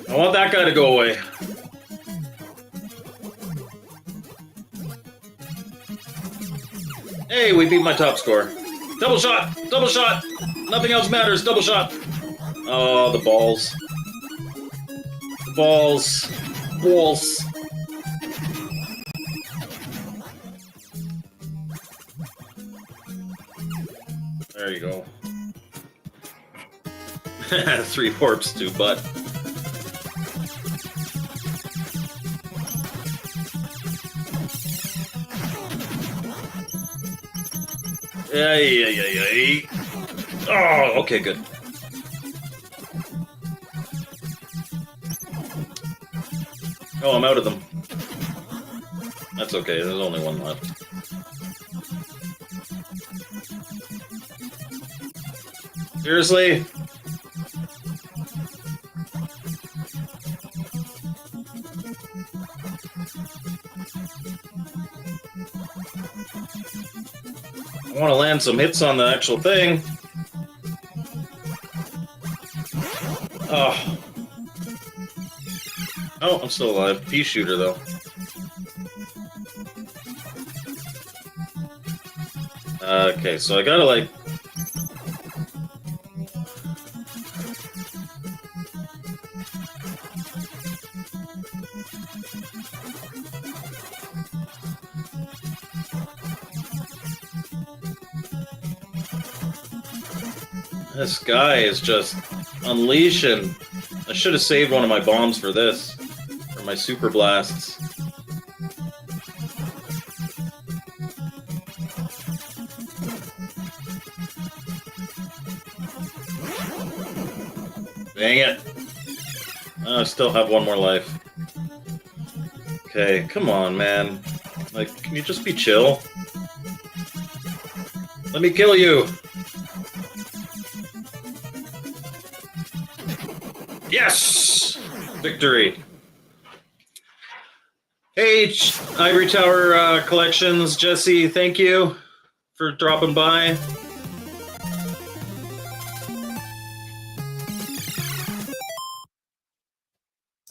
I want that guy to go away. Hey, we beat my top score. Double shot! Double shot! Nothing else matters. Double shot! Oh, the balls. The balls. Balls. There you go. 3 warps to butt. Yeah. Oh, okay, good. Oh, I'm out of them. That's okay, there's only one left. Seriously? I want to land some hits on the actual thing. Oh. Oh, I'm still alive. Pea shooter, though. Okay, so I gotta, like... This guy is just unleashing. I should have saved one of my bombs for this, for my super blasts. Dang it. I still have one more life. Okay, come on, man. Like, can you just be chill? Let me kill you! Yes! Victory. Hey, Ivory Tower Collections, Jesse, thank you for dropping by.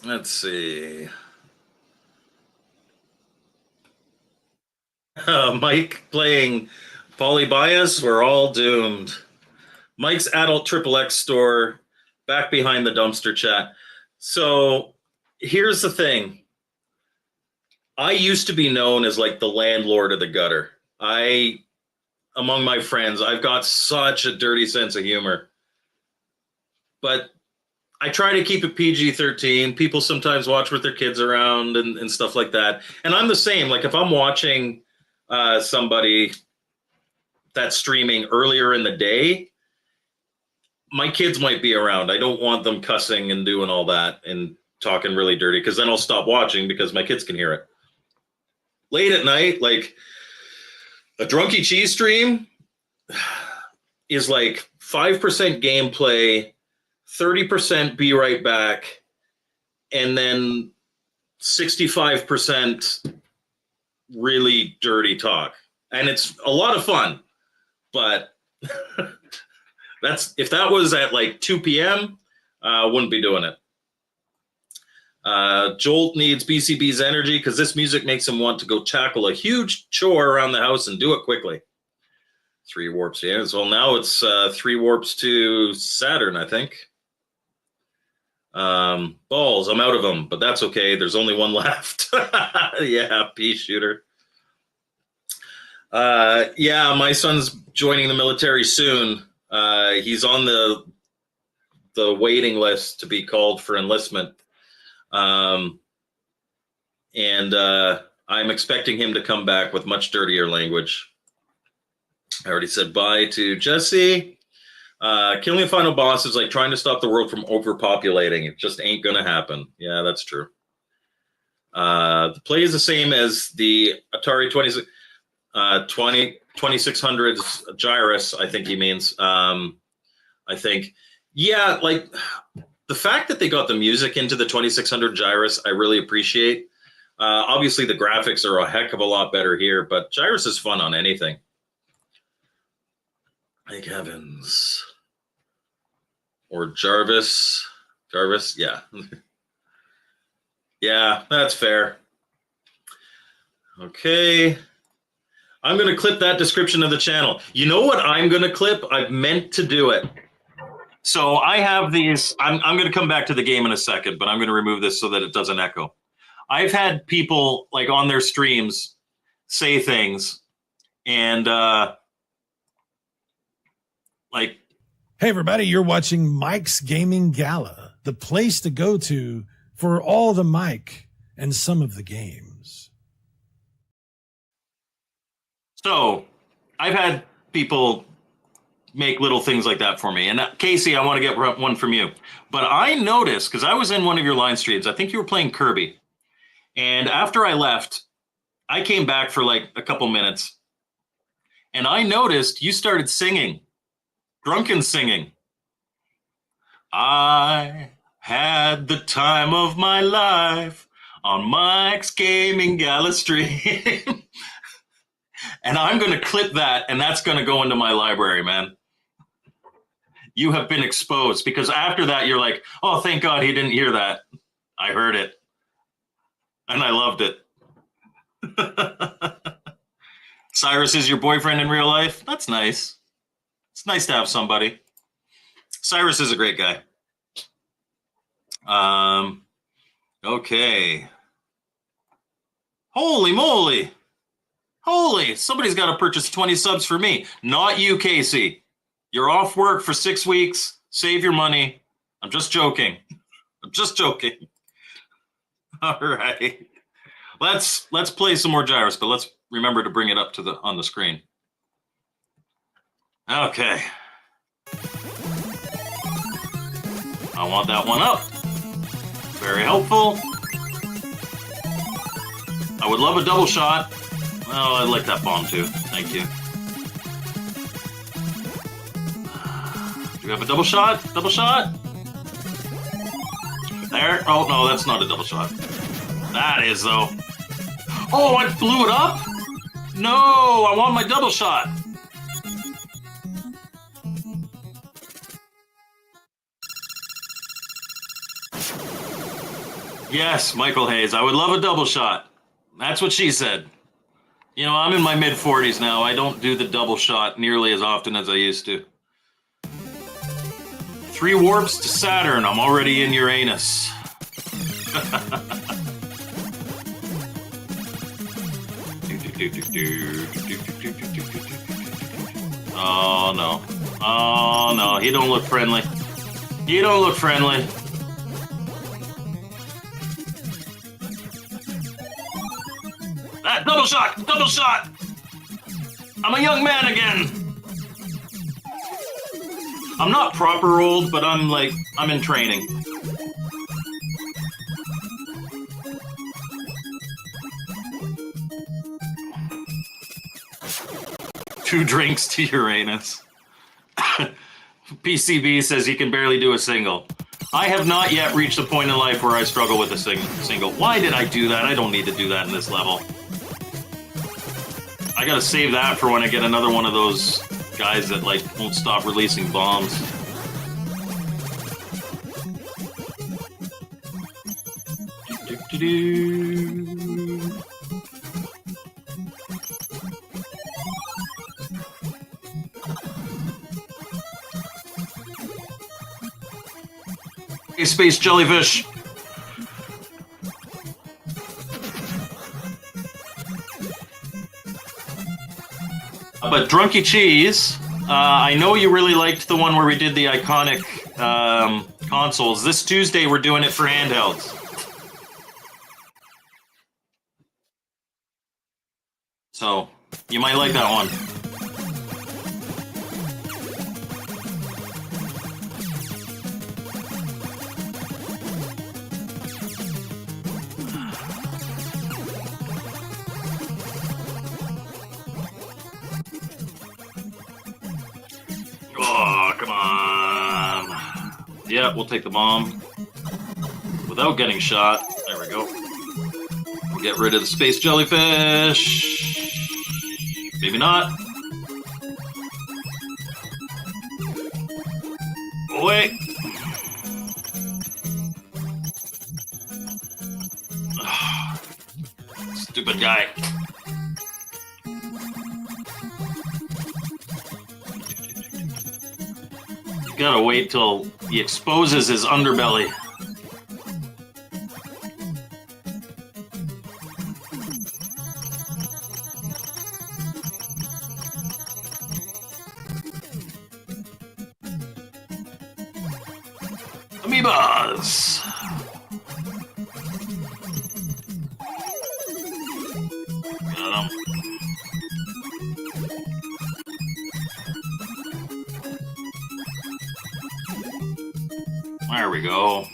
Let's see. Mike playing Polybias, we're all doomed. Mike's Adult Triple X store, back behind the dumpster chat. So here's the thing. I used to be known as like the landlord of the gutter. Among my friends, I've got such a dirty sense of humor. But I try to keep it PG-13. People sometimes watch with their kids around and stuff like that. And I'm the same. Like if I'm watching somebody that's streaming earlier in the day, my kids might be around. I don't want them cussing and doing all that and talking really dirty, because then I'll stop watching because my kids can hear it. Late at night, like a Drunky Cheese stream is like 5% gameplay, 30% be right back, and then 65% really dirty talk. And it's a lot of fun, but if that was at like 2 p.m., wouldn't be doing it. Jolt needs BCB's energy because this music makes him want to go tackle a huge chore around the house and do it quickly. 3 warps, yeah. Well, now it's 3 warps to Saturn, I think. Balls, I'm out of them, but that's okay. There's only one left. Yeah, pea shooter. Yeah, my son's joining the military soon. He's on the waiting list to be called for enlistment. And I'm expecting him to come back with much dirtier language. I already said bye to Jesse. Killing the final boss is like trying to stop the world from overpopulating. It just ain't gonna happen. Yeah, that's true. The play is the same as the Atari 2600's Gyrus, I think he means. I think, yeah, like the fact that they got the music into the 2600 Gyrus, I really appreciate. Obviously, the graphics are a heck of a lot better here, but Gyrus is fun on anything. Thank heavens. Or Jarvis, yeah. Yeah, that's fair. Okay. I'm going to clip that description of the channel. You know what I'm going to clip? I've meant to do it. So I have these. I'm going to come back to the game in a second, but I'm going to remove this so that it doesn't echo. I've had people like on their streams say things and like, hey, everybody, you're watching Mike's Gaming Gala, the place to go to for all the Mike and some of the games. So I've had people make little things like that for me. And Casey, I want to get one from you. But I noticed, because I was in one of your line streams, I think you were playing Kirby. And after I left, I came back for like a couple minutes. And I noticed you started singing. Drunken singing. I had the time of my life on Mike's Gaming Gala stream. And I'm going to clip that, and that's going to go into my library, man. You have been exposed, because after that, you're like, oh, thank God he didn't hear that. I heard it. And I loved it. Cyrus is your boyfriend in real life? That's nice. It's nice to have somebody. Cyrus is a great guy. Okay. Holy moly. Holy, somebody's got to purchase 20 subs for me. Not you, Casey. You're off work for 6 weeks. Save your money. I'm just joking. I'm just joking. All right. Let's play some more gyros, but let's remember to bring it up to on the screen. Okay. I want that one up. Very helpful. I would love a double shot. Oh, I like that bomb too. Thank you. Do you have a double shot? Double shot? There. Oh, no, that's not a double shot. That is, though. Oh, I blew it up? No, I want my double shot. Yes, Michael Hayes, I would love a double shot. That's what she said. You know, I'm in my mid-40s now. I don't do the double shot nearly as often as I used to. 3 warps to Saturn. I'm already in Uranus. Oh, no. Oh, no. He don't look friendly. You don't look friendly. That double shot! Double shot! I'm a young man again. I'm not proper old, but I'm in training. Two drinks to Uranus. PCB says he can barely do a single. I have not yet reached a point in life where I struggle with a single. Why did I do that? I don't need to do that in this level. I gotta save that for when I get another one of those guys that won't stop releasing bombs. Hey, space jellyfish. But Drunky Cheese, I know you really liked the one where we did the iconic consoles. This Tuesday, we're doing it for handhelds. So, you might like that one. Oh, come on. Yeah, we'll take the bomb. Without getting shot. There we go. We'll get rid of the space jellyfish. Maybe not. Oh, wait. Stupid guy. Gotta wait till he exposes his underbelly. Amoebas! Got him. There we go.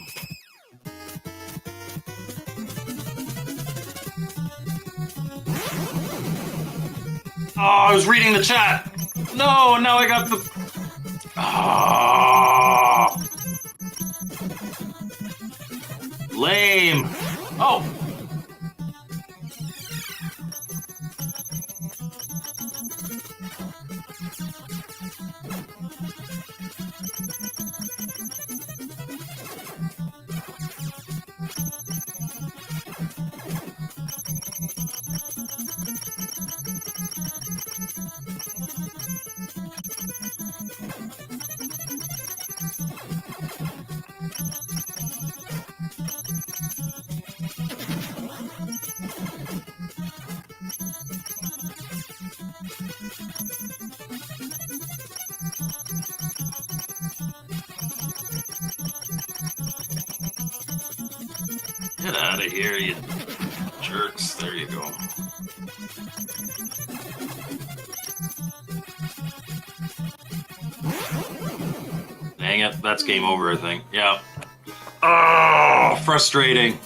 Oh, I was reading the chat. No, now I got the... Oh. Lame. Oh. Get out of here, you jerks. There you go. Dang it, that's game over, I think. Yeah. Oh, frustrating.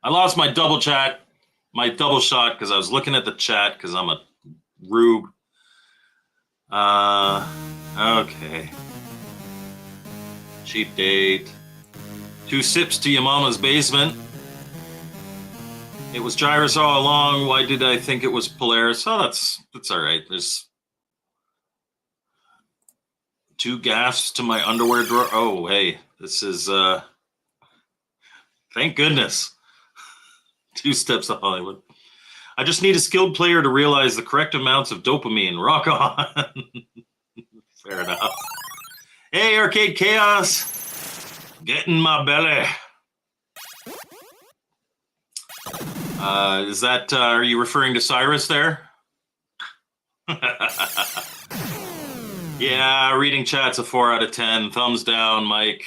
I lost my double shot because I was looking at the chat because I'm a rube. Okay. Cheap date. 2 sips to your mama's basement. It was Gyrus all along. Why did I think it was Polaris? Oh, that's all right. There's 2 gaffs to my underwear drawer. Oh, hey, this is thank goodness. 2 steps to Hollywood. I just need a skilled player to realize the correct amounts of dopamine. Rock on. Fair enough. Hey, Arcade Chaos. Get in my belly. Is that, are you referring to Cyrus there? Yeah, reading chat's a 4 out of 10. Thumbs down, Mike.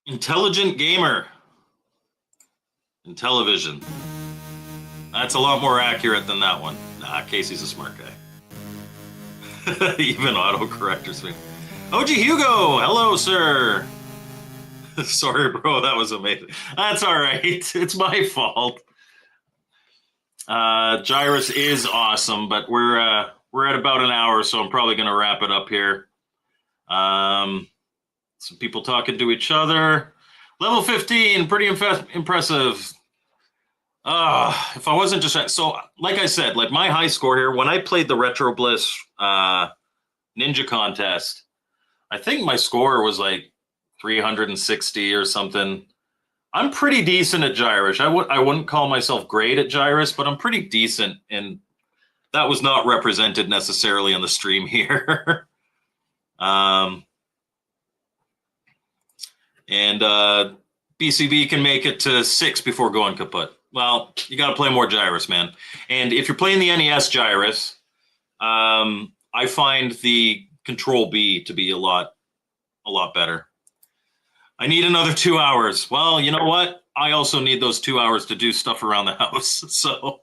Intelligent gamer. Intellivision. That's a lot more accurate than that one. Nah, Casey's a smart guy. Even autocorrectors. OG Hugo, hello, sir. Sorry, bro, that was amazing. That's all right. It's my fault. Gyrus is awesome, but we're at about an hour, so I'm probably going to wrap it up here. Some people talking to each other. Level 15, pretty impressive. If I wasn't just so, like I said, like my high score here when I played the Retro Bliss Ninja contest, I think my score was like 360 or something. I'm pretty decent at Gyrus. I wouldn't call myself great at Gyrus, but I'm pretty decent, and that was not represented necessarily on the stream here. And BCB can make it to 6 before going kaput. Well, you got to play more Gyrus, man. And if you're playing the NES Gyrus, I find the Control B to be a lot better. I need another 2 hours. Well, you know what? I also need those 2 hours to do stuff around the house. So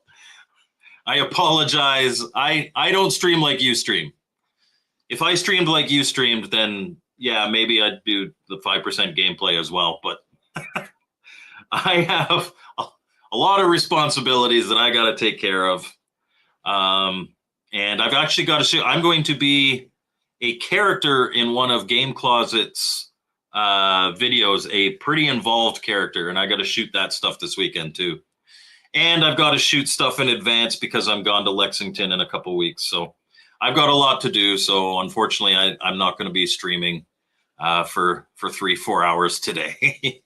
I apologize. I don't stream like you stream. If I streamed like you streamed, then yeah, maybe I'd do the 5% gameplay as well. But I have a lot of responsibilities that I got to take care of. And I've actually got to shoot. I'm going to be a character in one of Game Closet's videos, a pretty involved character, and I got to shoot that stuff this weekend too. And I've got to shoot stuff in advance because I'm gone to Lexington in a couple weeks. So I've got a lot to do. So unfortunately, I'm not going to be streaming for 3-4 hours today.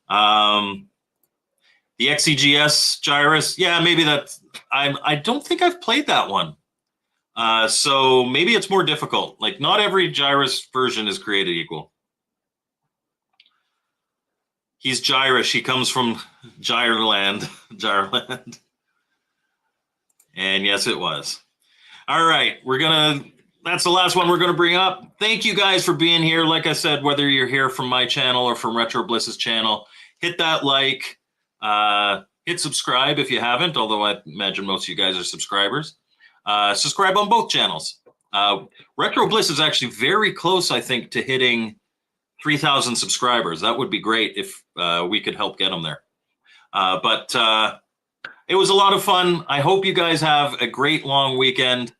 The XEGS Gyrus, yeah, maybe that's. I don't think I've played that one. So maybe it's more difficult. Like not every Gyrus version is created equal. He's Gyrish. He comes from Gyreland. Gyreland. And yes, it was. All right. That's the last one we're going to bring up. Thank you guys for being here. Like I said, whether you're here from my channel or from Retro Bliss's channel, hit that like, hit subscribe if you haven't, although I imagine most of you guys are subscribers. Subscribe on both channels. Retro Bliss is actually very close, I think, to hitting 3,000 subscribers. That would be great if we could help get them there. But it was a lot of fun. I hope you guys have a great long weekend.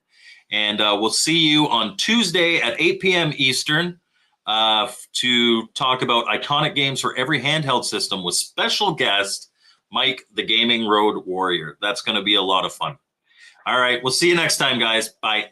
And we'll see you on Tuesday at 8 p.m. Eastern to talk about iconic games for every handheld system with special guest Mike, the Gaming Road Warrior. That's going to be a lot of fun. All right. We'll see you next time, guys. Bye.